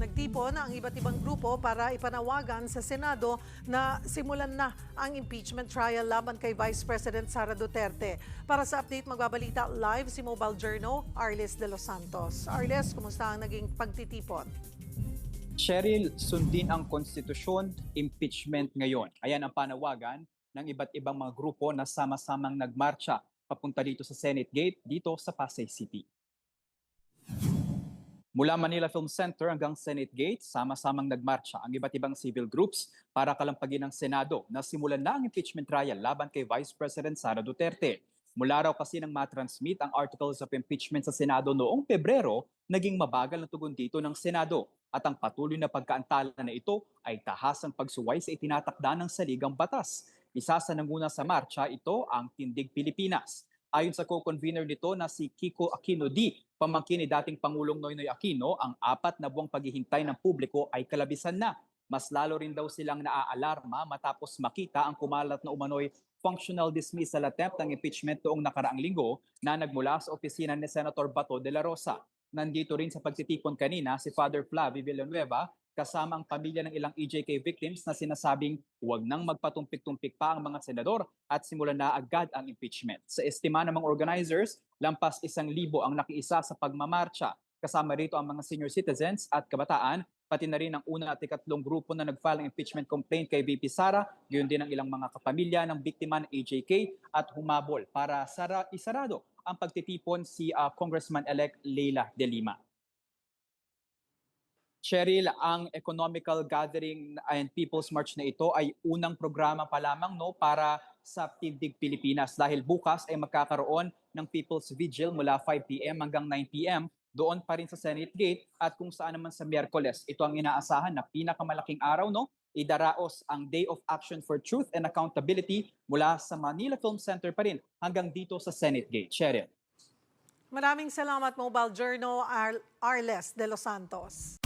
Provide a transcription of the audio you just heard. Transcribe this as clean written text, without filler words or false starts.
Nagtipon ang iba't ibang grupo para ipanawagan sa Senado na simulan na ang impeachment trial laban kay Vice President Sara Duterte. Para sa update, magbabalita live si Mobile Journal, Arles de los Santos. Arles, kumusta ang naging pagtitipon? Cheryl, sundin ang konstitusyon, impeachment ngayon. Ayan ang panawagan ng iba't ibang mga grupo na sama-samang nagmarcha papunta dito sa Senate Gate, dito sa Pasay City. Mula Manila Film Center hanggang Senate Gate, sama-samang nagmarcha ang iba't ibang civil groups para kalampagin ng Senado na simulan na ang impeachment trial laban kay Vice President Sara Duterte. Mula raw kasi nang matransmit ang articles of impeachment sa Senado noong Pebrero, naging mabagal na tugon dito ng Senado at ang patuloy na pagkaantala na ito ay tahasang pagsuway sa itinatakda ng saligang batas. Isa sa nanguna sa marcha, ito ang Tindig Pilipinas. Ayon sa co-convener nito na si Kiko Aquino D, pamangkin ni dating Pangulong Noynoy Aquino, ang 4 na buwang paghihintay ng publiko ay kalabisan na. Mas lalo rin daw silang naaalarma matapos makita ang kumalat na umano'y functional dismissal attempt ng impeachment noong nakaraang linggo na nagmula sa opisina ni Senator Bato de la Rosa. Nandito rin sa pagtitipon kanina si Father Flavio Villanueva kasama ang pamilya ng ilang EJK victims na sinasabing huwag nang magpatumpik-tumpik pa ang mga senador at simulan na agad ang impeachment. Sa estima ng mga organizers, lampas 1,000 ang nakiisa sa pagmamarcha. Kasama rito ang mga senior citizens at kabataan, pati na rin ang una at ikatlong grupo na nag-file ng impeachment complaint kay VP Sara, gayon din ang ilang mga kapamilya ng biktima ng EJK at humabol para isarado ang pagtitipon si Congressman-elect Leila De Lima. Cheryl, ang economical gathering and People's March na ito ay unang programa pa lamang para sa Tindig Pilipinas dahil bukas ay magkakaroon ng People's Vigil mula 5 p.m. hanggang 9 p.m. doon pa rin sa Senate Gate at kung saan naman sa Miyerkules. Ito ang inaasahan na pinakamalaking araw, idaraos ang Day of Action for Truth and Accountability mula sa Manila Film Center pa rin hanggang dito sa Senate Gate. Cheryl. Maraming salamat, Mobile Journal, Arles de los Santos.